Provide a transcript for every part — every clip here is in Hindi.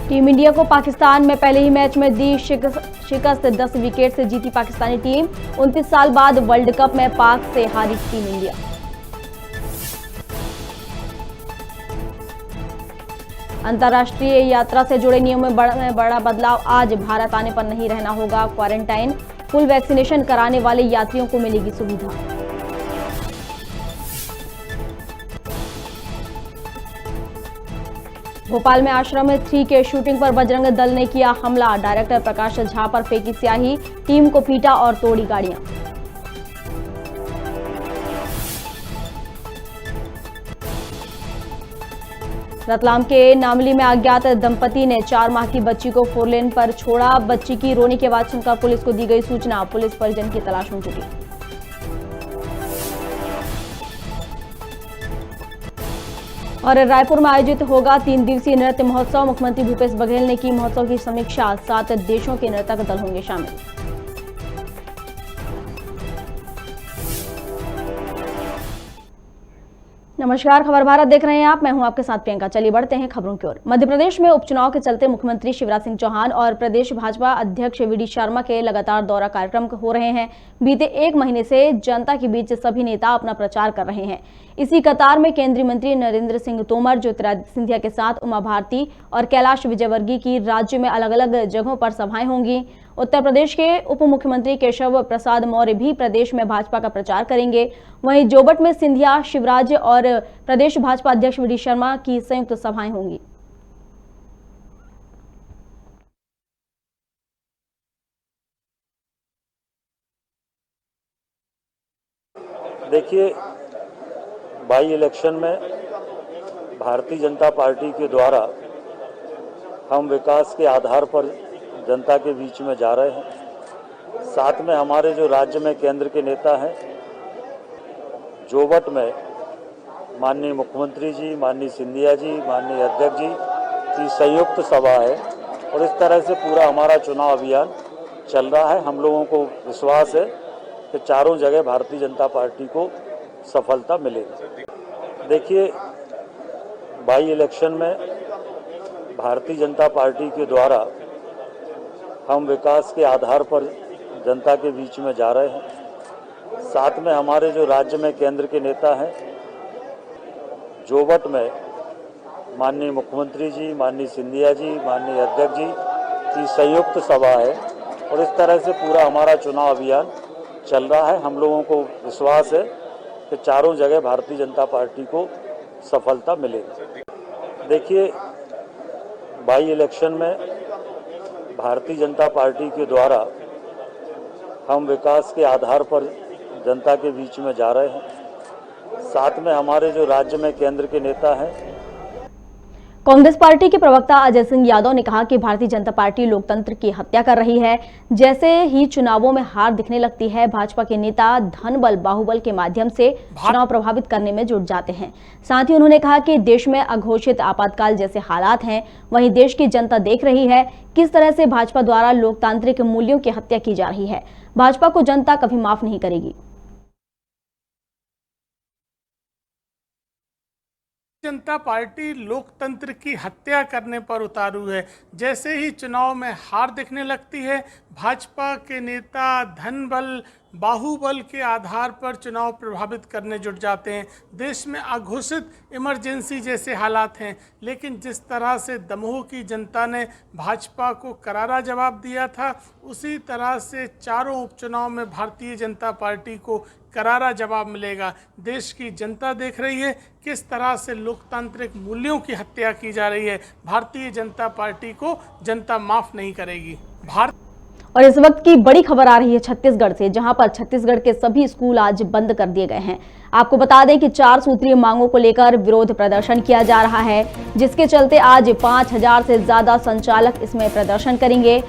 टीम इंडिया को पाकिस्तान में पहले ही मैच में दी शिकस्त 10 विकेट से जीती पाकिस्तानी टीम। 29 साल बाद वर्ल्ड कप में पाक से हारी टीम इंडिया। अंतर्राष्ट्रीय यात्रा से जुड़े नियमों में बड़ा बदलाव। आज भारत आने पर नहीं रहना होगा क्वारंटाइन। फुल वैक्सीनेशन कराने वाले यात्रियों को मिलेगी सुविधा। भोपाल में आश्रम 3 के शूटिंग पर बजरंग दल ने किया हमला। डायरेक्टर प्रकाश झा पर फेंकी स्याही, टीम को पीटा और तोड़ी गाड़ियां। रतलाम के नामली में अज्ञात दंपति ने 4 माह की बच्ची को 4 लेन पर छोड़ा। बच्ची की रोने की आवाज सुनकर पुलिस को दी गई सूचना। पुलिस परिजन की तलाश में जुटी। और रायपुर में आयोजित होगा 3 दिवसीय नृत्य महोत्सव। मुख्यमंत्री भूपेश बघेल ने की महोत्सव की समीक्षा। 7 देशों के नर्तक दल होंगे शामिल। नमस्कार, खबर भारत देख रहे हैं आप। मैं हूं आपके साथ प्रियंका। चलिए बढ़ते हैं खबरों की ओर। मध्य प्रदेश में उपचुनाव के चलते मुख्यमंत्री शिवराज सिंह चौहान और प्रदेश भाजपा अध्यक्ष वीडी शर्मा के लगातार दौरा कार्यक्रम हो रहे हैं। बीते 1 महीने से जनता के बीच सभी नेता अपना प्रचार कर रहे हैं। इसी कतार में केंद्रीय मंत्री नरेंद्र सिंह तोमर, ज्योतिरादित्य सिंधिया के साथ उमा भारती और कैलाश विजयवर्गीय की राज्य में अलग अलग जगहों पर सभाएं होंगी। उत्तर प्रदेश के उप मुख्यमंत्री केशव प्रसाद मौर्य भी प्रदेश में भाजपा का प्रचार करेंगे। वहीं जोबट में सिंधिया, शिवराज और प्रदेश भाजपा अध्यक्ष वीडी शर्मा की संयुक्त सभाएं होंगी। देखिए, बाई इलेक्शन में भारतीय जनता पार्टी के द्वारा हम विकास के आधार पर जनता के बीच में जा रहे हैं। साथ में हमारे जो राज्य में केंद्र के नेता हैं, जोबट में माननीय मुख्यमंत्री जी, माननीय सिंधिया जी, माननीय अध्यक्ष जी की संयुक्त सभा है और इस तरह से पूरा हमारा चुनाव अभियान चल रहा है। हम लोगों को विश्वास है कि चारों जगह भारतीय जनता पार्टी को सफलता मिलेगी। देखिए, बाई इलेक्शन में भारतीय जनता पार्टी के द्वारा हम विकास के आधार पर जनता के बीच में जा रहे हैं। साथ में हमारे जो राज्य में केंद्र के नेता हैं, जोबट में माननीय मुख्यमंत्री जी, माननीय सिंधिया जी, माननीय अध्यक्ष जी की संयुक्त सभा है और इस तरह से पूरा हमारा चुनाव अभियान चल रहा है। हम लोगों को विश्वास है कि चारों जगह भारतीय जनता पार्टी को सफलता मिलेगी। देखिए, बाई इलेक्शन में भारतीय जनता पार्टी के द्वारा हम विकास के आधार पर जनता के बीच में जा रहे हैं। साथ में हमारे जो राज्य में केंद्र के नेता हैं। कांग्रेस पार्टी के प्रवक्ता अजय सिंह यादव ने कहा कि भारतीय जनता पार्टी लोकतंत्र की हत्या कर रही है। जैसे ही चुनावों में हार दिखने लगती है, भाजपा के नेता धन बल, बाहुबल के माध्यम से चुनाव प्रभावित करने में जुट जाते हैं। साथ ही उन्होंने कहा कि देश में अघोषित आपातकाल जैसे हालात हैं, वहीं देश की जनता देख रही है किस तरह से भाजपा द्वारा लोकतांत्रिक मूल्यों की हत्या की जा रही है। भाजपा को जनता कभी माफ नहीं करेगी। जनता पार्टी लोकतंत्र की हत्या करने पर उतारू है। जैसे ही चुनाव में हार दिखने लगती है, भाजपा के नेता धन बल, बाहुबल के आधार पर चुनाव प्रभावित करने जुट जाते हैं। देश में अघोषित इमरजेंसी जैसे हालात हैं, लेकिन जिस तरह से दमोह की जनता ने भाजपा को करारा जवाब दिया था, उसी तरह से चारों उपचुनाव में भारतीय जनता पार्टी को करारा जवाब मिलेगा। देश की जनता देख रही है किस तरह से लोकतांत्रिक मूल्यों की हत्या की जा रही है। भारतीय जनता पार्टी को जनता माफ नहीं करेगी। और इस वक्त की बड़ी खबर आ रही है छत्तीसगढ़ से, जहां पर छत्तीसगढ़ के सभी स्कूल आज बंद कर दिए गए हैं। आपको बता दें कि 4 सूत्रीय मांगों को लेकर विरोध प्रदर्शन किया जा रहा है, जिसके चलते आज 5000 से ज्यादा संचालक इसमें प्रदर्शन करेंगे।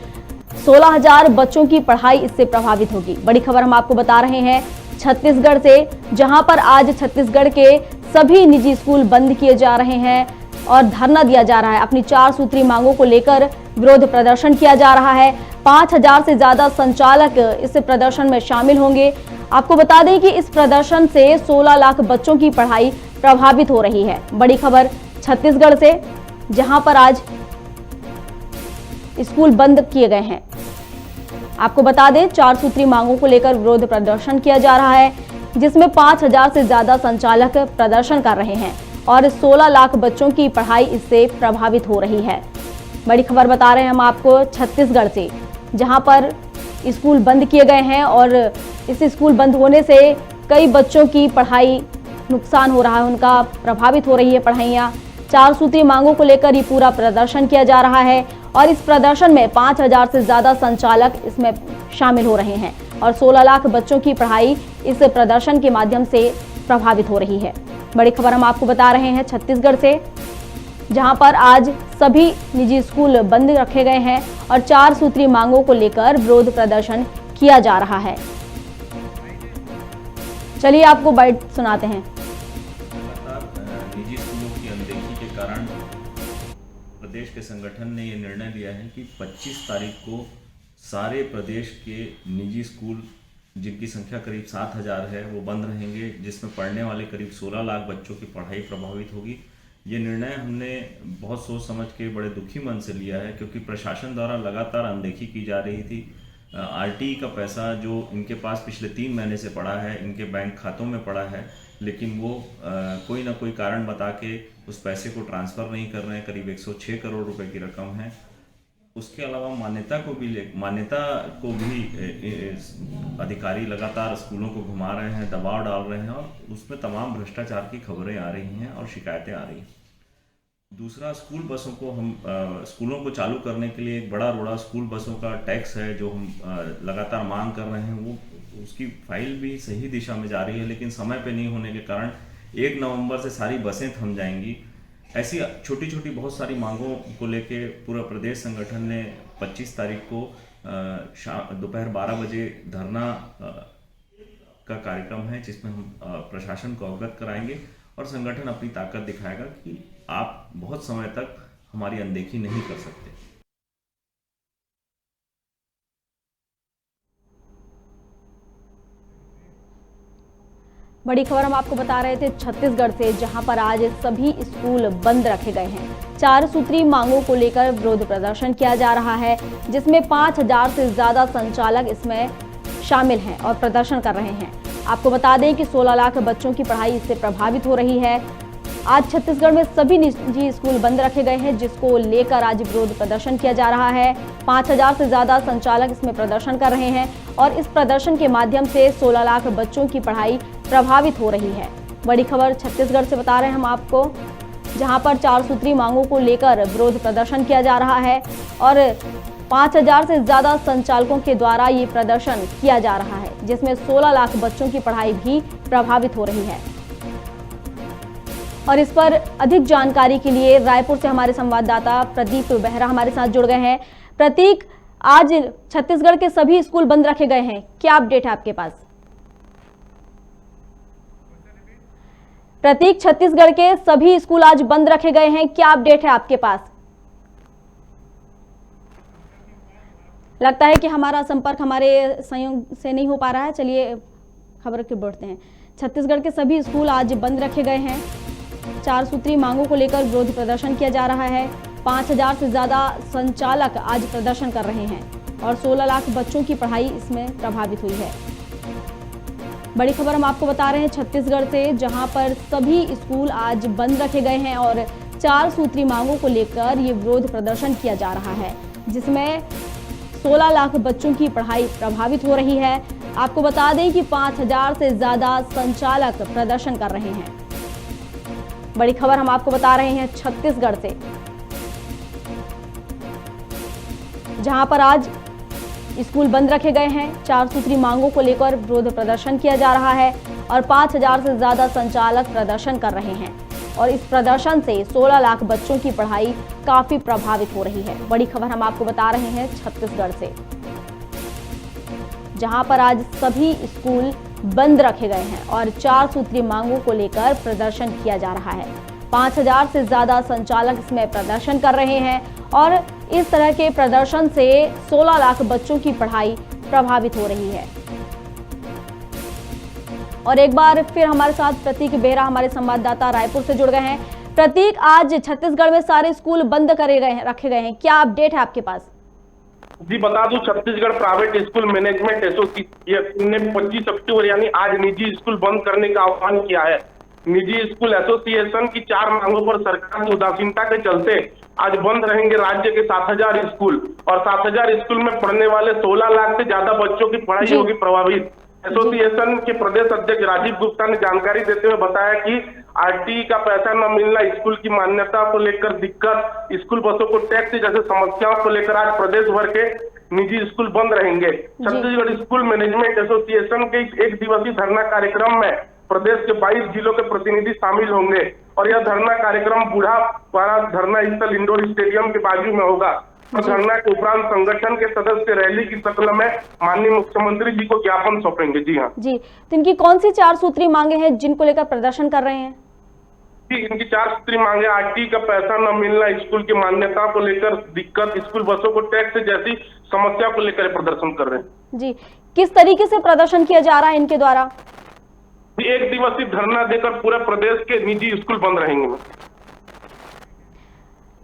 16,000 बच्चों की पढ़ाई इससे प्रभावित होगी। बड़ी खबर हम आपको बता रहे हैं छत्तीसगढ़ से, जहां पर आज छत्तीसगढ़ के सभी निजी स्कूल बंद किए जा रहे हैं और धरना दिया जा रहा है। अपनी 4 सूत्रीय मांगों को लेकर विरोध प्रदर्शन किया जा रहा है। 5000 से ज्यादा संचालक इस प्रदर्शन में शामिल होंगे। आपको बता दें कि इस प्रदर्शन से 16 लाख बच्चों की पढ़ाई प्रभावित हो रही है। बड़ी खबर छत्तीसगढ़ से, जहां पर आज स्कूल बंद किए गए हैं। आपको बता दें, 4 सूत्री मांगों को लेकर विरोध प्रदर्शन किया जा रहा है, जिसमें 5000 से ज्यादा संचालक प्रदर्शन कर रहे हैं और 16 लाख बच्चों की पढ़ाई इससे प्रभावित हो रही है। बड़ी खबर बता रहे हैं हम आपको छत्तीसगढ़ से, जहां पर स्कूल बंद किए गए हैं और इस स्कूल बंद होने से कई बच्चों की पढ़ाई नुकसान हो रहा है, उनका प्रभावित हो रही है पढ़ाइयाँ। 4 सूत्री मांगों को लेकर ये पूरा प्रदर्शन किया जा रहा है और इस प्रदर्शन में 5000 से ज्यादा संचालक इसमें शामिल हो रहे हैं और 16 लाख बच्चों की पढ़ाई इस प्रदर्शन के माध्यम से प्रभावित हो रही है। बड़ी खबर हम आपको बता रहे हैं छत्तीसगढ़ से, जहां पर आज सभी निजी स्कूल बंद रखे गए हैं और 4 सूत्री मांगों को लेकर विरोध प्रदर्शन किया जा रहा है। चलिए आपको बाइट सुनाते हैं। निजी स्कूलों की अनदेखी के कारण प्रदेश के संगठन ने ये निर्णय लिया है कि 25 तारीख को सारे प्रदेश के निजी स्कूल, जिनकी संख्या करीब 7000 है, वो बंद रहेंगे, जिसमें पढ़ने वाले करीब 16 लाख बच्चों की पढ़ाई प्रभावित होगी। ये निर्णय हमने बहुत सोच समझ के बड़े दुखी मन से लिया है, क्योंकि प्रशासन द्वारा लगातार अनदेखी की जा रही थी। आरटीई का पैसा जो इनके पास पिछले 3 महीने से पड़ा है, इनके बैंक खातों में पड़ा है, लेकिन वो कोई ना कोई कारण बता के उस पैसे को ट्रांसफ़र नहीं कर रहे हैं। करीब 106 करोड़ रुपए की रकम है। उसके अलावा मान्यता को भी अधिकारी लगातार स्कूलों को घुमा रहे हैं, दबाव डाल रहे हैं और उसमें तमाम भ्रष्टाचार की खबरें आ रही हैं और शिकायतें आ रही हैं। दूसरा, स्कूल बसों को स्कूलों को चालू करने के लिए एक बड़ा रोड़ा स्कूल बसों का टैक्स है, जो हम लगातार मांग कर रहे हैं। वो उसकी फाइल भी सही दिशा में जा रही है, लेकिन समय पे नहीं होने के कारण 1 नवंबर से सारी बसें थम जाएंगी। ऐसी छोटी छोटी बहुत सारी मांगों को लेके पूरा प्रदेश संगठन ने 25 तारीख को दोपहर 12 बजे धरना का कार्यक्रम है, जिसमें हम प्रशासन को अवगत कराएंगे और संगठन अपनी ताकत दिखाएगा कि आप बहुत समय तक हमारी अनदेखी नहीं कर सकते। बड़ी खबर हम आपको बता रहे थे छत्तीसगढ़ से, जहां पर आज सभी स्कूल बंद रखे गए हैं। 4 सूत्री मांगों को लेकर विरोध प्रदर्शन किया जा रहा है, जिसमें 5000 से ज्यादा संचालक इसमें शामिल हैं और प्रदर्शन कर रहे हैं। आपको बता दें कि 16 लाख बच्चों की पढ़ाई इससे प्रभावित हो रही है। आज छत्तीसगढ़ में सभी निजी स्कूल बंद रखे गए हैं, जिसको लेकर आज विरोध प्रदर्शन किया जा रहा है। 5000 से ज्यादा संचालक इसमें प्रदर्शन कर रहे हैं और इस प्रदर्शन के माध्यम से 16 लाख बच्चों की पढ़ाई प्रभावित हो रही है। बड़ी खबर छत्तीसगढ़ से बता रहे हैं हम आपको, जहां पर 4 सूत्री मांगों को लेकर विरोध प्रदर्शन किया जा रहा है और 5000 से ज्यादा संचालकों के द्वारा ये प्रदर्शन किया जा रहा है, जिसमें 16 लाख बच्चों की पढ़ाई भी प्रभावित हो रही है। और इस पर अधिक जानकारी के लिए रायपुर से हमारे संवाददाता प्रतीक बेहरा हमारे साथ जुड़ गए हैं। प्रतीक, आज छत्तीसगढ़ के सभी स्कूल बंद रखे गए हैं, क्या अपडेट है आपके पास? प्रतीक, छत्तीसगढ़ के सभी स्कूल आज बंद रखे गए हैं, क्या अपडेट है आपके पास? लगता है कि हमारा संपर्क हमारे संयोग से नहीं हो पा रहा है। चलिए खबर के बढ़ते हैं। छत्तीसगढ़ के सभी स्कूल आज बंद रखे गए हैं। 4 सूत्री मांगों को लेकर विरोध प्रदर्शन किया जा रहा है। 5000 से ज्यादा संचालक आज प्रदर्शन कर रहे हैं और 16 लाख बच्चों की पढ़ाई इसमें प्रभावित हुई है। बड़ी खबर हम आपको बता रहे हैं छत्तीसगढ़ से, जहां पर सभी स्कूल आज बंद रखे गए हैं और 4 सूत्री मांगों को लेकर ये विरोध प्रदर्शन किया जा रहा है, जिसमें 16 लाख बच्चों की पढ़ाई प्रभावित हो रही है। आपको बता दें कि 5000 से ज्यादा संचालक प्रदर्शन कर रहे हैं। बड़ी खबर हम आपको बता रहे हैं छत्तीसगढ़ से, जहां पर आज स्कूल बंद रखे गए हैं। 4 सूत्री मांगों को लेकर विरोध प्रदर्शन किया जा रहा है और 5000 से ज्यादा संचालक प्रदर्शन कर रहे हैं और इस प्रदर्शन से 16 लाख बच्चों की पढ़ाई काफी प्रभावित हो रही है। बड़ी खबर हम आपको बता रहे हैं छत्तीसगढ़ से, जहां पर आज सभी स्कूल बंद रखे गए हैं और 4 सूत्री मांगों को लेकर प्रदर्शन किया जा रहा है। 5000 से ज्यादा संचालक इसमें प्रदर्शन कर रहे हैं और इस तरह के प्रदर्शन से 16 लाख बच्चों की पढ़ाई प्रभावित हो रही है। और एक बार फिर हमारे साथ प्रतीक बेहरा हमारे संवाददाता रायपुर से जुड़ गए हैं। प्रतीक, आज छत्तीसगढ़ में सारे स्कूल बंद रखे गए हैं, क्या अपडेट है आपके पास? जी बता दूं, Chhattisgarh private school management association ने 25 अक्टूबर यानी आज निजी स्कूल बंद करने का आह्वान किया है। निजी स्कूल एसोसिएशन की 4 मांगों पर सरकार की उदासीनता के चलते आज बंद रहेंगे राज्य के 7,000 स्कूल और 7,000 स्कूल में पढ़ने वाले 16 लाख से ज्यादा बच्चों की पढ़ाई होगी प्रभावित। एसोसिएशन के प्रदेश अध्यक्ष राजीव गुप्ता ने जानकारी देते हुए बताया कि आरटीई का पैसा न मिलना, स्कूल की मान्यता को लेकर दिक्कत, स्कूल बसों को टैक्स जैसे समस्याओं को लेकर आज प्रदेश भर के निजी स्कूल बंद रहेंगे। छत्तीसगढ़ स्कूल मैनेजमेंट एसोसिएशन के 1 दिवसीय धरना कार्यक्रम में प्रदेश के 22 जिलों के प्रतिनिधि शामिल होंगे और यह धरना कार्यक्रम बूढ़ा पारा धरना स्थल इंडोर स्टेडियम के बाजू में होगा। धरना के उपरांत संगठन के सदस्य रैली की शक्ल में माननीय मुख्यमंत्री जी को ज्ञापन सौंपेंगे। जी हाँ जी, तो इनकी कौन सी 4 सूत्री मांगे हैं जिनको लेकर प्रदर्शन कर रहे हैं? जी, इनकी 4 सूत्री मांगे आरटीई का पैसा न मिलना, स्कूल की मान्यता को लेकर दिक्कत, स्कूल बसों को टैक्स जैसी समस्या को लेकर प्रदर्शन कर रहे हैं। जी, किस तरीके से प्रदर्शन किया जा रहा है इनके द्वारा? 1 दिवसीय धरना देकर पूरे प्रदेश के निजी स्कूल बंद रहेंगे।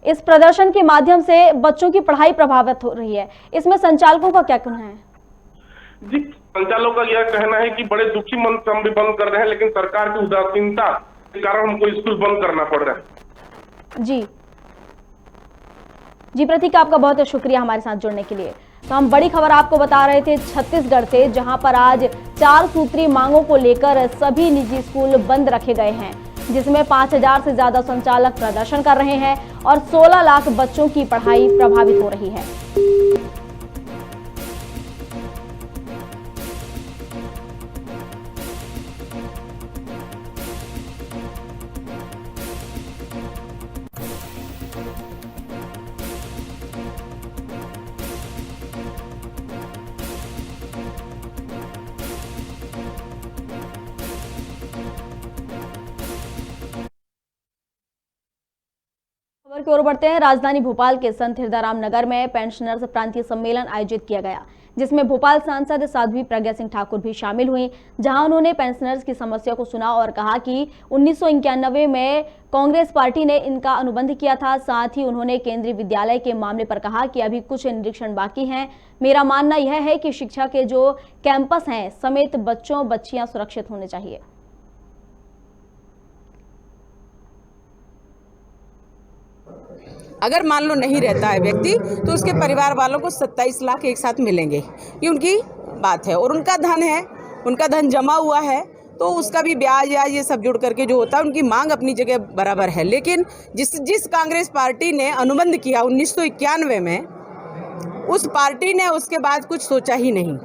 इस प्रदर्शन के माध्यम से बच्चों की पढ़ाई प्रभावित हो रही है, इसमें संचालकों का क्या कहना है? जी, संचालकों का यह कहना है कि बड़े दुखी मन से हम भी बंद कर रहे हैं, लेकिन सरकार की उदासीनता के कारण हमको स्कूल बंद करना पड़ रहा है। जी प्रतीक, आपका बहुत बहुत शुक्रिया हमारे साथ जुड़ने के लिए। तो हम बड़ी खबर आपको बता रहे थे छत्तीसगढ़ से, जहां पर आज 4 सूत्री मांगों को लेकर सभी निजी स्कूल बंद रखे गए हैं, जिसमें 5,000 से ज्यादा संचालक प्रदर्शन कर रहे हैं और 16 लाख बच्चों की पढ़ाई प्रभावित हो रही है। खबर की ओर बढ़ते हैं। राजधानी भोपाल के संत हिरदाराम नगर में पेंशनर्स प्रांतीय सम्मेलन आयोजित किया गया, जिसमें भोपाल सांसद साध्वी प्रज्ञा सिंह ठाकुर भी शामिल हुई, जहां उन्होंने पेंशनर्स की समस्या को सुना और कहा कि 1991 में कांग्रेस पार्टी ने इनका अनुबंध किया था। साथ ही उन्होंने केंद्रीय विद्यालय के मामले पर कहा कि अभी कुछ निरीक्षण बाकी हैं। मेरा मानना यह है कि शिक्षा के जो कैंपस हैं समेत बच्चों बच्चियां सुरक्षित होने चाहिए। अगर मान लो नहीं रहता है व्यक्ति, तो उसके परिवार वालों को 27 लाख एक साथ मिलेंगे, ये उनकी बात है और उनका धन है, उनका धन जमा हुआ है, तो उसका भी ब्याज या ये सब जुड़ करके जो होता है, उनकी मांग अपनी जगह बराबर है। लेकिन जिस कांग्रेस पार्टी ने अनुबंध किया 1991 में, उस पार्टी ने उसके बाद कुछ सोचा ही नहीं,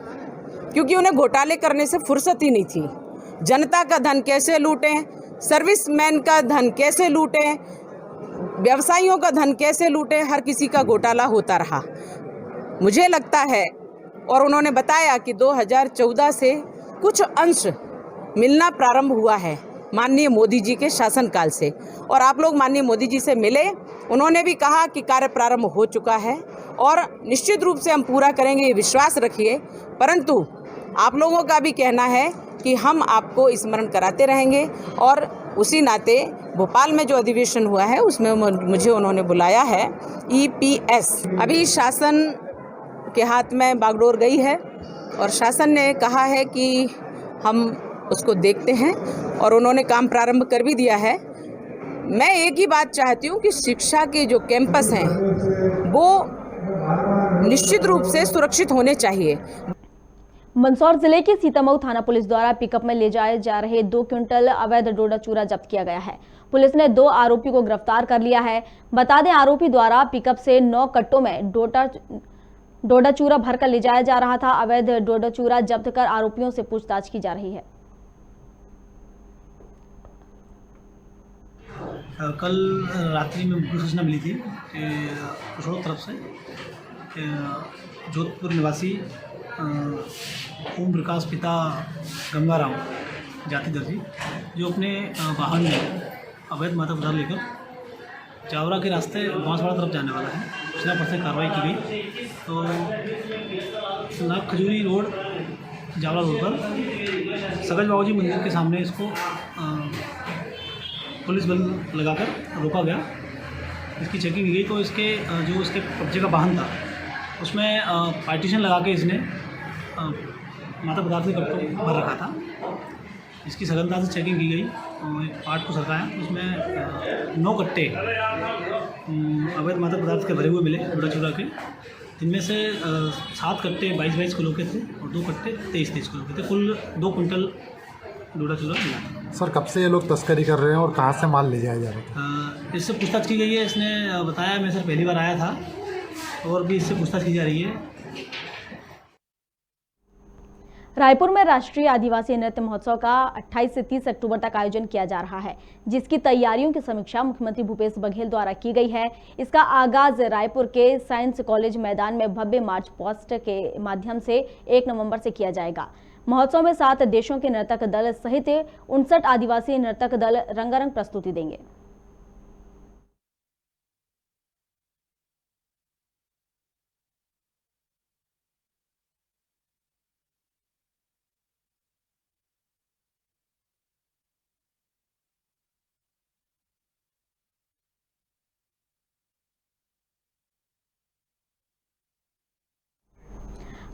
क्योंकि उन्हें घोटाले करने से फुर्सत ही नहीं थी। जनता का धन कैसे लूटें, सर्विसमैन का धन कैसे लूटें, व्यवसायियों का धन कैसे लूटें, हर किसी का घोटाला होता रहा। मुझे लगता है, और उन्होंने बताया कि 2014 से कुछ अंश मिलना प्रारंभ हुआ है माननीय मोदी जी के शासनकाल से, और आप लोग माननीय मोदी जी से मिले, उन्होंने भी कहा कि कार्य प्रारंभ हो चुका है और निश्चित रूप से हम पूरा करेंगे, ये विश्वास रखिए। परंतु आप लोगों का भी कहना है कि हम आपको स्मरण कराते रहेंगे, और उसी नाते भोपाल में जो अधिवेशन हुआ है उसमें मुझे उन्होंने बुलाया है। EPS अभी शासन के हाथ में बागडोर गई है और शासन ने कहा है कि हम उसको देखते हैं, और उन्होंने काम प्रारंभ कर भी दिया है। मैं एक ही बात चाहती हूँ कि शिक्षा के जो कैंपस हैं वो निश्चित रूप से सुरक्षित होने चाहिए। मंदसौर जिले के सीतामऊ थाना पुलिस द्वारा पिकअप में ले जाए जा रहे 2 क्विंटल अवैध डोडा चूरा जब्त किया गया है। पुलिस ने 2 आरोपी को गिरफ्तार कर लिया है। बता दें, आरोपी द्वारा पिकअप से 9 कट्टों में डोडा चूरा भरकर ले जाया जा रहा था। अवैध डोडा चूरा जब्त कर आरोपियों से पूछताछ की जा रही है। कल रात्रि में मुझको सूचना मिली थी कि कुशोड़ तरफ से जोधपुर निवासी ओम प्रकाश पिता गंगाराम जाति दर्जी, जो अपने वाहन में अवैध मादक पदार्थ लेकर चावरा के रास्ते बांसवाड़ा तरफ जाने वाला है, उसने पर से कार्रवाई की गई। तो नाग खजूरी रोड जावरा रोड पर सगज बाबूजी मंदिर के सामने इसको पुलिस बल लगाकर रोका गया। इसकी चेकिंग की गई तो इसके जो इसके कब्जे का वाहन था उसमें पार्टीशन लगा के इसने मादक पदार्थ के कट्टों भर रखा था। इसकी सघनता से चेकिंग की गई और एक पार्ट को सरकाया। उसमें 9 कट्टे अवैध मादक पदार्थ के भरे हुए मिले चूड़ा चूड़ा के। इनमें से 7 कट्टे 22-22 किलो के थे और 2 कट्टे 23-23 किलो के थे। कुल 2 कुंटल डूडा चूड़ा मिला। सर कब से ये लोग तस्करी कर रहे हैं और कहाँ से माल ले जाया जा रहा है? इससे पूछताछ की गई है। इसने बताया मैं सर पहली बार आया था और भी इससे पूछताछ की जा रही है। रायपुर में राष्ट्रीय आदिवासी नृत्य महोत्सव का 28 से 30 अक्टूबर तक आयोजन किया जा रहा है, जिसकी तैयारियों की समीक्षा मुख्यमंत्री भूपेश बघेल द्वारा की गई है। इसका आगाज रायपुर के साइंस कॉलेज मैदान में भव्य मार्च पास्ट के माध्यम से 1 नवंबर से किया जाएगा। महोत्सव में 7 देशों के नर्तक दल सहित 59 आदिवासी नर्तक दल रंगारंग प्रस्तुति देंगे।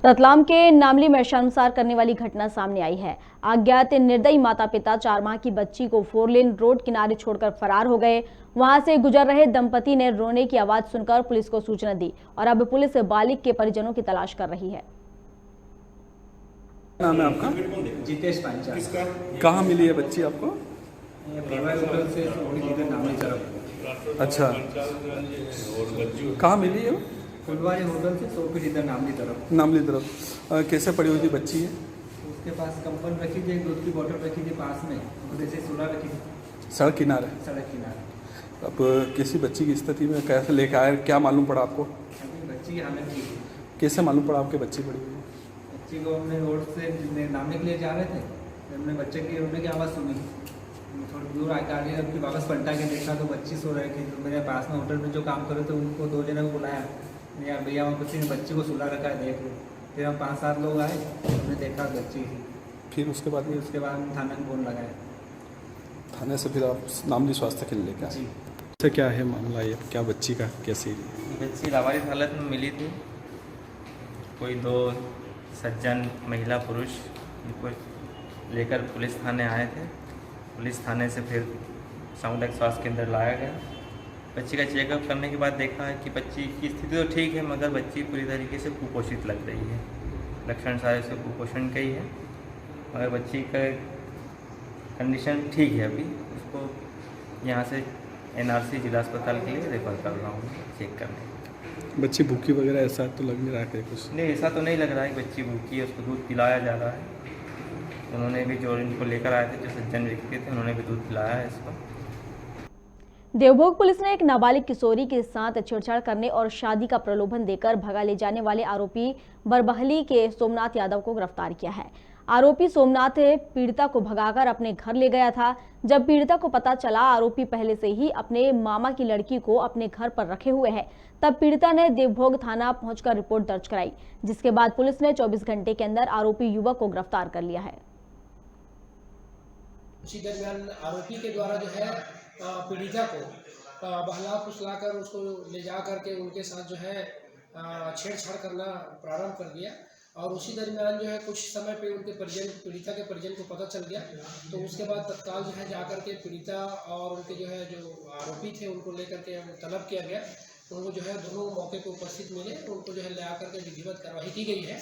रतलाम के नामली में शर्मसार करने वाली घटना सामने आई है। अज्ञात निर्दयी माता पिता 4 माह की बच्ची को 4 लेन रोड किनारे छोड़कर फरार हो गए। वहां से गुजर रहे दंपति ने रोने की आवाज सुनकर पुलिस को सूचना दी और अब पुलिस बालिग के परिजनों की तलाश कर रही है। नाम है आपका? जितेश पांचाल। कहाँ मिली है बच्ची आपको? होटल से थोड़ी इधर नामली तरफ। अच्छा, कहाँ मिली है? फुलवारी होटल से 100 फीट इधर नामली तरफ। नामली तरफ। कैसे पड़ी हुई थी बच्ची है? उसके पास कंपन रखी थी, दूध की बोतल रखी थी पास में, और ऐसे सुला रखी थी सड़क किनारे। सड़क किनारे। अब किसी बच्ची की स्थिति में कैसे लेके आए, क्या मालूम पड़ा आपको? अभी बच्ची की हालत ठीक है। कैसे मालूम पड़ा आपके बच्ची पड़ी हुई है? बच्ची को हमने रोड से नामने के लिए जा रहे थे, हमने बच्चे की रोने की आवाज़ सुनी। थोड़ी दूर आगे जब वापस पलटा के देखा तो बच्ची सो रही थी। तो मेरे पास में होटल में जो काम कर रहे थे उनको 2 जने को बुलाया, यार भैया वहाँ किसी ने बच्ची को सुला रखा है, देख लो। फिर हम 5-7 लोग आए, हमने देखा बच्ची थी। फिर उसके बाद हम थाने में फोन लगाया। थाने से फिर आप नामली स्वास्थ्य के लिए लेकर आए? अच्छा, क्या है मामला ये? क्या बच्ची का कैसी? बच्ची लावारिस हालत में मिली थी। कोई 2 सज्जन महिला पुरुष इनको लेकर पुलिस थाने आए थे। पुलिस थाने से फिर सामुदायिक स्वास्थ्य केंद्र लाया गया। बच्ची का चेकअप करने के बाद देखा है कि बच्ची की स्थिति तो ठीक है, मगर बच्ची पूरी तरीके से कुपोषित लग रही है। लक्षण सारे से कुपोषण का ही है, मगर बच्ची का कंडीशन ठीक है। अभी उसको यहाँ से NRC जिला अस्पताल के लिए रेफर कर रहा हूँ चेक करने। बच्ची भूखी वगैरह ऐसा तो लग नहीं रहा है कुछ? नहीं, ऐसा तो नहीं लग रहा है बच्ची भूखी है। उसको दूध पिलाया जा रहा है। उन्होंने भी जो इनको लेकर आए थे, जो सज्जन व्यक्ति थे, उन्होंने भी दूध पिलाया है इसको। देवभोग पुलिस ने एक नाबालिग किशोरी के साथ छेड़छाड़ करने और शादी का प्रलोभन देकर भगा ले जाने वाले आरोपी बरबहली के सोमनाथ यादव को गिरफ्तार किया है। आरोपी सोमनाथ पीड़िता को भगाकर अपने घर ले गया था। जब पीड़िता को पता चला आरोपी पहले से ही अपने मामा की लड़की को अपने घर पर रखे हुए है, तब पीड़िता ने देवभोग थाना पहुंचकर रिपोर्ट दर्ज कराई, जिसके बाद पुलिस ने 24 घंटे के अंदर आरोपी युवक को गिरफ्तार कर लिया है। उसी दरमियान आरोपी के द्वारा जो है पीड़िता को बहला फुसला कर उसको ले जा करके उनके साथ जो है छेड़छाड़ करना प्रारंभ कर दिया। और उसी दरमियान जो है कुछ समय पे उनके परिजन, पीड़िता के परिजन को पता चल गया, तो उसके बाद तत्काल जो है जाकर के पीड़िता और उनके जो है जो आरोपी थे उनको लेकर के तलब किया गया। उनको जो है दोनों मौके पर उपस्थित मिले, उनको जो है ले आकर के विधिवत कार्रवाई की गई है।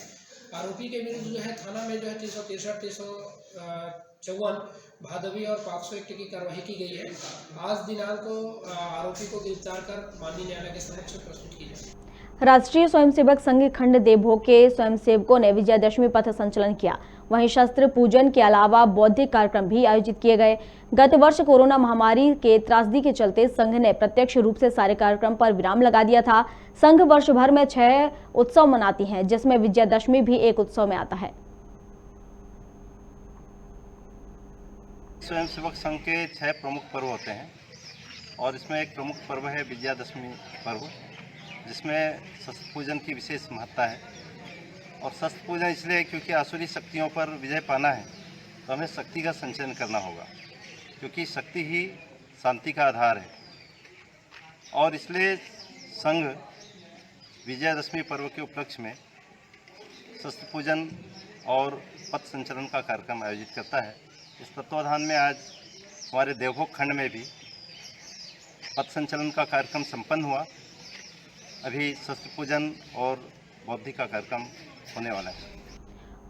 आरोपी के विरुद्ध जो है थाना में जो है 363, 354 भादवी और 500 एक्ट की कार्रवाई की गई है। आज दिनांक को आरोपी को गिरफ्तार कर माननीय न्यायालय के समक्ष प्रस्तुत की जाए। राष्ट्रीय स्वयंसेवक संघ खंड देवभोग के स्वयंसेवकों ने विजयदशमी पथ संचलन किया। वहीं शस्त्र पूजन के अलावा बौद्धिक कार्यक्रम भी आयोजित किए गए। गत वर्ष कोरोना महामारी के त्रासदी के चलते संघ ने प्रत्यक्ष रूप से सारे कार्यक्रम पर विराम लगा दिया था। संघ वर्ष भर में 6 उत्सव मनाती है, जिसमें विजयदशमी भी एक उत्सव में आता है। स्वयंसेवक संघ के 6 प्रमुख पर्व होते हैं और इसमें एक प्रमुख पर्व है विजयादशमी पर्व, जिसमें शस्त्र पूजन की विशेष महत्ता है। और शस्त्र पूजन इसलिए क्योंकि आसुरी शक्तियों पर विजय पाना है तो हमें शक्ति का संचयन करना होगा, क्योंकि शक्ति ही शांति का आधार है। और इसलिए संघ विजयादशमी पर्व के उपलक्ष्य में शस्त्र पूजन और पथ संचलन का कार्यक्रम आयोजित करता है। इस तत्वाधान में आज हमारे देवभोग खंड में भी पथ संचलन का कार्यक्रम संपन्न हुआ। अभी शस्त्र पूजन और बौद्धि का कार्यक्रम होने वाला है।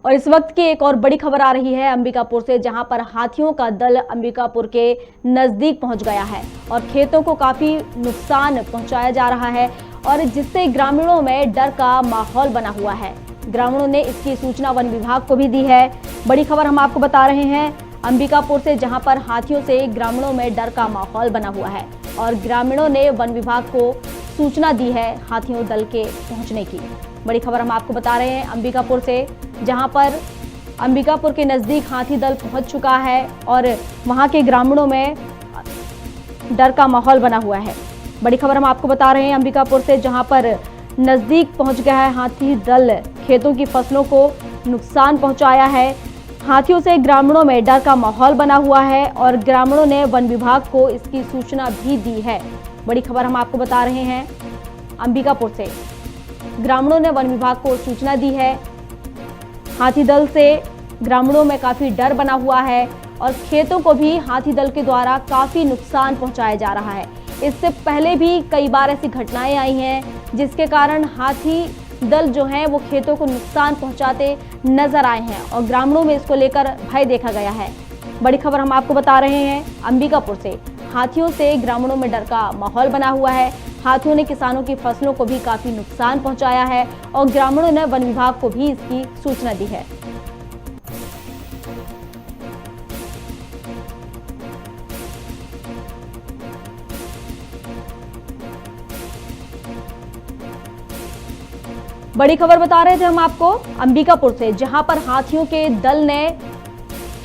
और इस वक्त की एक और बड़ी खबर आ रही है अंबिकापुर से, जहां पर हाथियों का दल अंबिकापुर के नजदीक पहुंच गया है और खेतों को काफी नुकसान पहुंचाया जा रहा है और जिससे ग्रामीणों में डर का माहौल बना हुआ है। ग्रामीणों ने इसकी सूचना वन विभाग को भी दी है। बड़ी खबर हम आपको बता रहे हैं अंबिकापुर से, जहां पर हाथियों से ग्रामीणों में डर का माहौल बना हुआ है और ग्रामीणों ने वन विभाग को सूचना दी है हाथियों दल के पहुंचने की। बड़ी खबर हम आपको बता रहे हैं अंबिकापुर से, जहां पर अंबिकापुर के नज़दीक हाथी दल पहुंच चुका है और वहां के ग्रामीणों में डर का माहौल बना हुआ है। बड़ी खबर हम आपको बता रहे हैं अंबिकापुर से, जहां पर नज़दीक पहुंच गया है हाथी दल, खेतों की फसलों को नुकसान पहुंचाया है। हाथियों से ग्रामीणों में डर का माहौल बना हुआ है और ग्रामीणों ने वन विभाग को इसकी सूचना भी दी है। बड़ी खबर हम आपको बता रहे हैं अंबिकापुर से, ग्रामीणों ने वन विभाग को सूचना दी है। हाथी दल से ग्रामीणों में काफ़ी डर बना हुआ है और खेतों को भी हाथी दल के द्वारा काफ़ी नुकसान पहुंचाया जा रहा है। इससे पहले भी कई बार ऐसी घटनाएं आई हैं जिसके कारण हाथी दल जो हैं वो खेतों को नुकसान पहुंचाते नजर आए हैं और ग्रामीणों में इसको लेकर भय देखा गया है। बड़ी खबर हम आपको बता रहे हैं अंबिकापुर से, हाथियों से ग्रामीणों में डर का माहौल बना हुआ है। हाथियों ने किसानों की फसलों को भी काफ़ी नुकसान पहुंचाया है और ग्रामीणों ने वन विभाग को भी इसकी सूचना दी है। बड़ी खबर बता रहे थे हम आपको अंबिकापुर से, जहां पर हाथियों के दल ने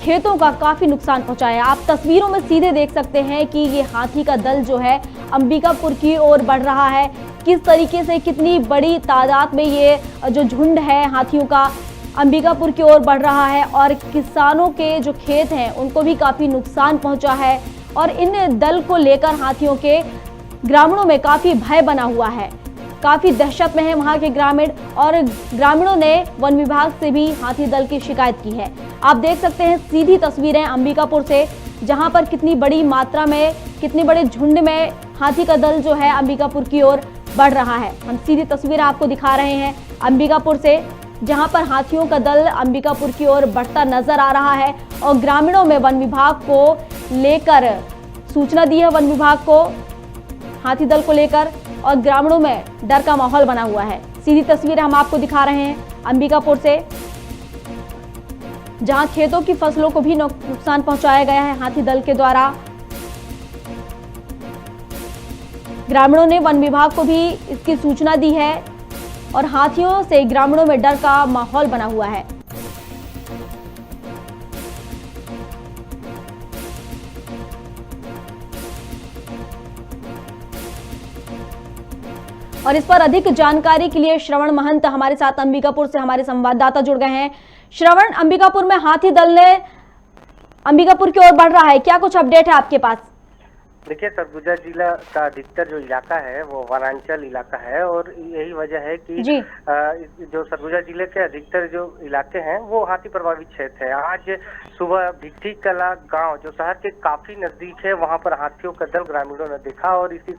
खेतों का काफी नुकसान पहुंचाया। आप तस्वीरों में सीधे देख सकते हैं कि ये हाथी का दल जो है अंबिकापुर की ओर बढ़ रहा है। किस तरीके से, कितनी बड़ी तादाद में ये जो झुंड है हाथियों का अंबिकापुर की ओर बढ़ रहा है और किसानों के जो खेत हैं उनको भी काफी नुकसान पहुंचा है और इन दल को लेकर हाथियों के ग्रामीणों में काफी भय बना हुआ है। काफी दहशत में है वहां के ग्रामीण और ग्रामीणों ने वन विभाग से भी हाथी दल की शिकायत की है। आप देख सकते हैं सीधी तस्वीरें अंबिकापुर से, जहां पर कितनी बड़ी मात्रा में, कितनी बड़े झुंड में हाथी का दल जो है अंबिकापुर की ओर बढ़ रहा है। हम सीधी तस्वीरें आपको दिखा रहे हैं अंबिकापुर से, जहां पर हाथियों का दल अंबिकापुर की ओर बढ़ता नजर आ रहा है और ग्रामीणों में वन विभाग को लेकर सूचना दी है, वन विभाग को हाथी दल को लेकर, और ग्रामीणों में डर का माहौल बना हुआ है। सीधी तस्वीरें हम आपको दिखा रहे हैं अंबिकापुर से, जहां खेतों की फसलों को भी नुकसान पहुंचाया गया है हाथी दल के द्वारा। ग्रामीणों ने वन विभाग को भी इसकी सूचना दी है और हाथियों से ग्रामीणों में डर का माहौल बना हुआ है। और इस पर अधिक जानकारी के लिए श्रवण महंत हमारे साथ अंबिकापुर से हमारे संवाददाता जुड़ गए हैं। श्रवण, अंबिकापुर में हाथी दल ने अंबिकापुर की ओर बढ़ रहा है, क्या कुछ अपडेट है आपके पास? देखिए, सरगुजा जिला का अधिकतर जो इलाका है वो वनांचल इलाका है और यही वजह है कि जो सरगुजा जिले के अधिकतर जो इलाके हैं वो हाथी प्रभावित क्षेत्र है। आज सुबह भिट्ठी कला गांव जो शहर के काफी नजदीक है, वहां पर हाथियों का दल ग्रामीणों ने देखा और इसी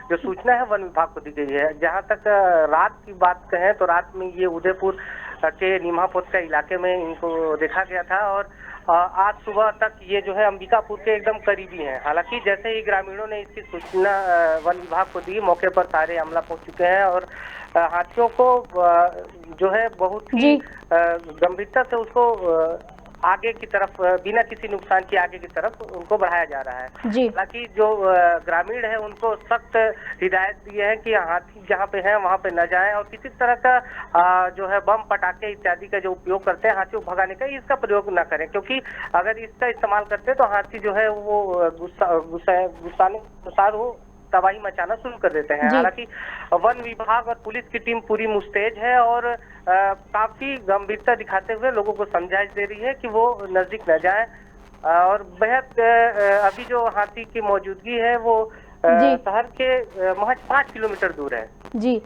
जो सूचना है वन विभाग को दी गई है। जहां तक रात की बात कहें तो रात में ये उदयपुर के नीमापोत का इलाके में इनको देखा गया था और आज सुबह तक ये जो है अंबिकापुर के एकदम करीबी हैं। हालांकि जैसे ही ग्रामीणों ने इसकी सूचना वन विभाग को दी, मौके पर सारे अमला पहुंच चुके हैं और हाथियों को जो है बहुत ही गंभीरता से उसको आगे की तरफ, बिना किसी नुकसान के आगे की तरफ उनको बढ़ाया जा रहा है। हालांकि जो ग्रामीण है उनको सख्त हिदायत दी है कि हाथी जहाँ पे है वहाँ पे न जाएं और किसी तरह का जो है बम पटाखे इत्यादि का जो उपयोग करते हैं हाथियों को भगाने का, इसका प्रयोग न करें, क्योंकि अगर इसका इस्तेमाल करते तो हाथी जो है वो गुस्साने अनुसार वो तबाही मचाना शुरू कर देते हैं। हालांकि वन विभाग और पुलिस की टीम पूरी मुस्तैद है और काफी गंभीरता दिखाते हुए लोगों को समझाइश दे रही है कि वो नजदीक न जाएं और बेहद अभी जो हाथी की मौजूदगी है वो शहर के महज 5 किलोमीटर दूर है। जी,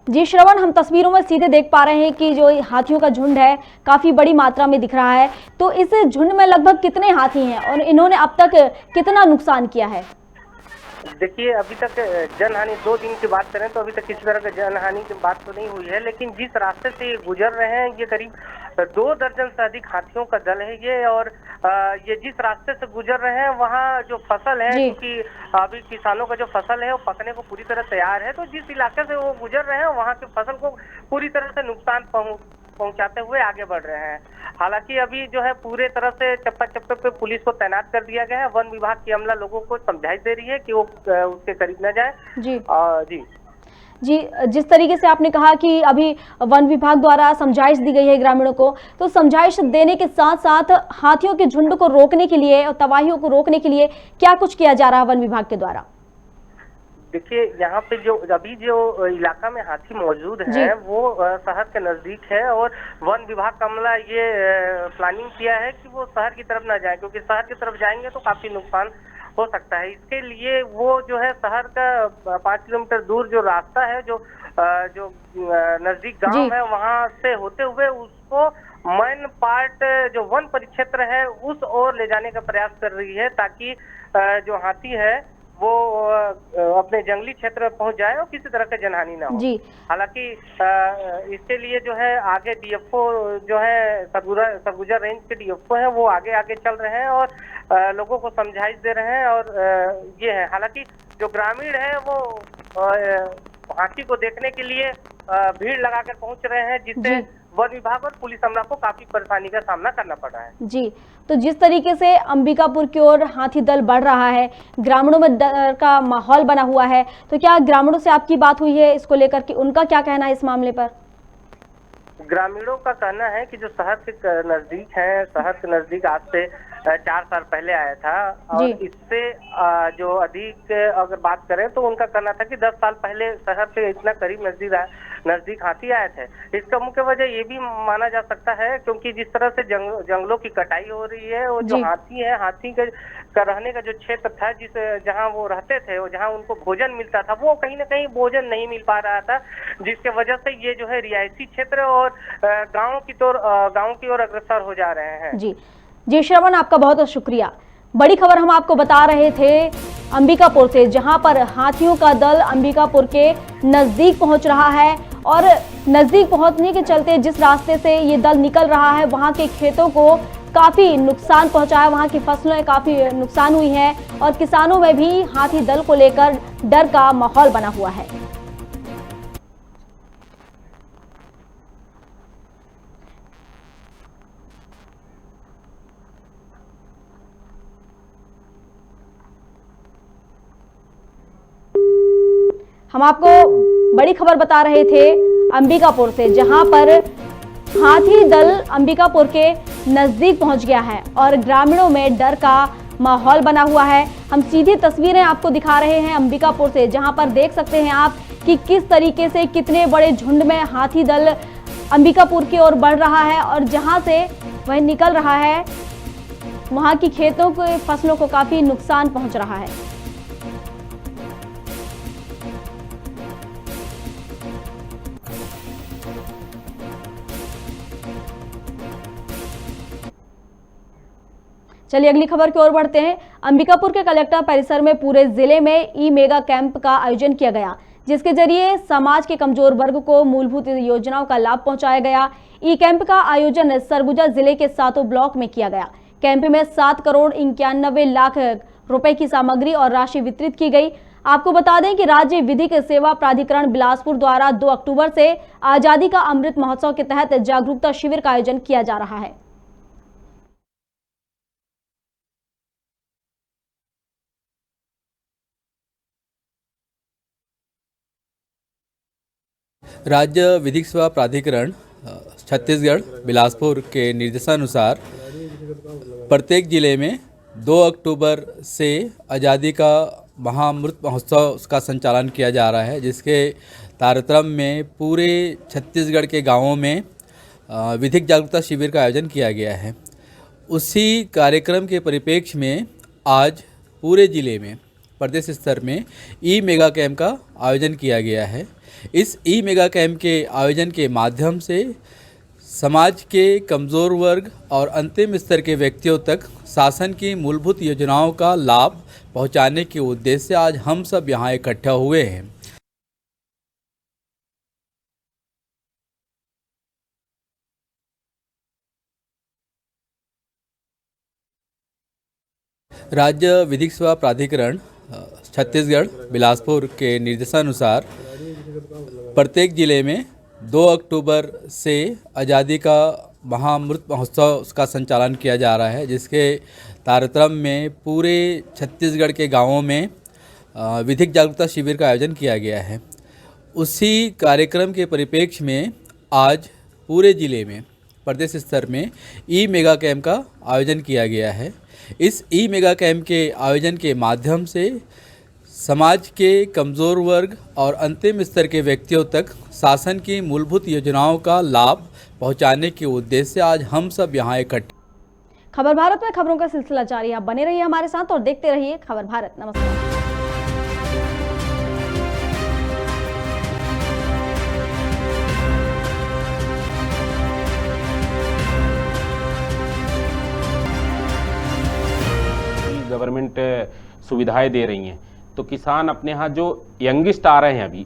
जी श्रवण, हम तस्वीरों में सीधे देख पा रहे हैं कि जो हाथियों का झुंड है काफी बड़ी मात्रा में दिख रहा है। तो इस झुंड में लगभग कितने हाथी हैं और इन्होंने अब तक कितना नुकसान किया है? देखिए, अभी तक जनहानि 2 दिन की बात करें तो अभी तक किसी तरह की जनहानि की बात तो नहीं हुई है, लेकिन जिस रास्ते से ये गुजर रहे हैं ये करीब 2 दर्जन से अधिक हाथियों का दल है ये। और ये जिस रास्ते से गुजर रहे हैं वहाँ जो फसल है, क्योंकि अभी किसानों का जो फसल है वो पकने को पूरी तरह तैयार है, तो जिस इलाके से वो गुजर रहे हैं वहाँ की फसल को पूरी तरह से नुकसान पहुंचाते हुए आगे बढ़ रहे हैं। हालांकि अभी जो है पूरे तरह से चप्पा चप्पे पे पुलिस को तैनात कर दिया गया है। वन विभाग की अमला लोगों को समझाइश दे रही है कि वो उसके करीब न जाए। जी, जिस तरीके से आपने कहा कि अभी वन विभाग द्वारा समझाइश दी गई है ग्रामीणों को, तो समझाइश देने के साथ साथ हाथियों के झुंड को रोकने के लिए और तबाहियों को रोकने के लिए क्या कुछ किया जा रहा है वन विभाग के द्वारा? देखिए, यहाँ पे जो अभी जो इलाका में हाथी मौजूद है वो शहर के नजदीक है, और वन विभाग का अमला ये प्लानिंग किया है कि वो शहर की तरफ ना जाए, क्योंकि शहर की तरफ जाएंगे तो काफी नुकसान हो सकता है। इसके लिए वो जो है शहर का 5 किलोमीटर दूर जो रास्ता है, जो नजदीक गांव है, वहां से होते हुए उसको मैन पार्ट जो वन परिक्षेत्र है उस ओर ले जाने का प्रयास कर रही है, ताकि जो हाथी है वो अपने जंगली क्षेत्र में पहुंच जाए और किसी तरह का जनहानि ना हो। हालांकि इसके लिए जो है आगे डीएफओ जो है सरगुजा रेंज के डीएफओ है वो आगे चल रहे हैं और लोगों को समझाइश दे रहे हैं। और ये है, हालांकि जो ग्रामीण है वो हाथी को देखने के लिए भीड़ लगाकर पहुंच रहे हैं, जिससे वन विभाग और पुलिस अमला को काफी परेशानी का सामना करना पड़ रहा है। जी, तो जिस तरीके से अंबिकापुर की ओर हाथी दल बढ़ रहा है, ग्रामीणों में डर का माहौल बना हुआ है, तो क्या ग्रामीणों से आपकी बात हुई है इसको लेकर कि उनका क्या कहना है इस मामले पर? ग्रामीणों का कहना है कि जो शहर के नजदीक है, शहर के नजदीक आज से 4 साल पहले आया था, और इससे जो अधिक अगर बात करें तो उनका कहना था कि 10 साल पहले शहर के इतना करीब नजदीक हाथी आए थे। इसका मुख्य वजह ये भी माना जा सकता है क्योंकि जिस तरह से जंगलों की कटाई हो रही है, और जो हाथी है, हाथी का रहने का जो क्षेत्र था जहाँ वो रहते थे और जहाँ उनको भोजन मिलता था, वो कहीं ना कहीं भोजन नहीं मिल पा रहा था, जिसके वजह से ये जो है रिहायशी क्षेत्र और गाँव की ओर अग्रसर हो जा रहे हैं। जी श्रवण, आपका बहुत बहुत शुक्रिया। बड़ी खबर हम आपको बता रहे थे अंबिकापुर से, जहां पर हाथियों का दल अंबिकापुर के नजदीक पहुंच रहा है, और नजदीक पहुंचने के चलते जिस रास्ते से ये दल निकल रहा है वहां के खेतों को काफी नुकसान पहुंचा है, वहां की फसलें काफी नुकसान हुई हैं, और किसानों में भी हाथी दल को लेकर डर का माहौल बना हुआ है। हम आपको बड़ी खबर बता रहे थे अंबिकापुर से, जहां पर हाथी दल अंबिकापुर के नजदीक पहुंच गया है और ग्रामीणों में डर का माहौल बना हुआ है। हम सीधी तस्वीरें आपको दिखा रहे हैं अंबिकापुर से, जहां पर देख सकते हैं आप कि किस तरीके से कितने बड़े झुंड में हाथी दल अंबिकापुर की ओर बढ़ रहा है, और जहां से वह निकल रहा है वहां की खेतों के फसलों को काफी नुकसान पहुंच रहा है। चलिए अगली खबर की ओर बढ़ते हैं। अंबिकापुर के कलेक्टर परिसर में पूरे जिले में ई मेगा कैंप का आयोजन किया गया, जिसके जरिए समाज के कमजोर वर्ग को मूलभूत योजनाओं का लाभ पहुंचाया गया। ई कैंप का आयोजन सरगुजा जिले के 7 ब्लॉक में किया गया। कैंप में 7 करोड़ 91 लाख रुपए की सामग्री और राशि वितरित की गई। आपको बता दें कि राज्य विधिक सेवा प्राधिकरण बिलासपुर द्वारा 2 अक्टूबर से आजादी का अमृत महोत्सव के तहत जागरूकता शिविर का आयोजन किया जा रहा है। राज्य विधिक सेवा प्राधिकरण छत्तीसगढ़ बिलासपुर के निर्देशानुसार प्रत्येक जिले में 2 अक्टूबर से आज़ादी का महाअमृत महोत्सव का संचालन किया जा रहा है, जिसके तारतम्य में पूरे छत्तीसगढ़ के गांवों में विधिक जागरूकता शिविर का आयोजन किया गया है। उसी कार्यक्रम के परिप्रेक्ष्य में आज पूरे ज़िले में प्रदेश स्तर में ई मेगा कैंप का आयोजन किया गया है। इस ई मेगा कैंप के आयोजन के माध्यम से समाज के कमज़ोर वर्ग और अंतिम स्तर के व्यक्तियों तक शासन की मूलभूत योजनाओं का लाभ पहुंचाने के उद्देश्य से आज हम सब यहाँ इकट्ठा हुए हैं। राज्य विधिक सेवा प्राधिकरण छत्तीसगढ़ बिलासपुर के निर्देशानुसार प्रत्येक जिले में 2 अक्टूबर से आज़ादी का महाअमृत महोत्सव का संचालन किया जा रहा है, जिसके तारतम्य में पूरे छत्तीसगढ़ के गांवों में विधिक जागरूकता शिविर का आयोजन किया गया है। उसी कार्यक्रम के परिप्रेक्ष्य में आज पूरे ज़िले में प्रदेश स्तर में ई मेगा कैंप का आयोजन किया गया है। इस ई मेगा कैंप के आयोजन के माध्यम से समाज के कमज़ोर वर्ग और अंतिम स्तर के व्यक्तियों तक शासन की मूलभूत योजनाओं का लाभ पहुंचाने के उद्देश्य से आज हम सब यहाँ इकट्ठे। खबर भारत में खबरों का सिलसिला जारी है। आप बने रहिए हमारे साथ और देखते रहिए खबर भारत। नमस्कार। गवर्नमेंट सुविधाएं दे रही हैं, तो किसान अपने यहाँ जो यंगिस्ट आ रहे हैं अभी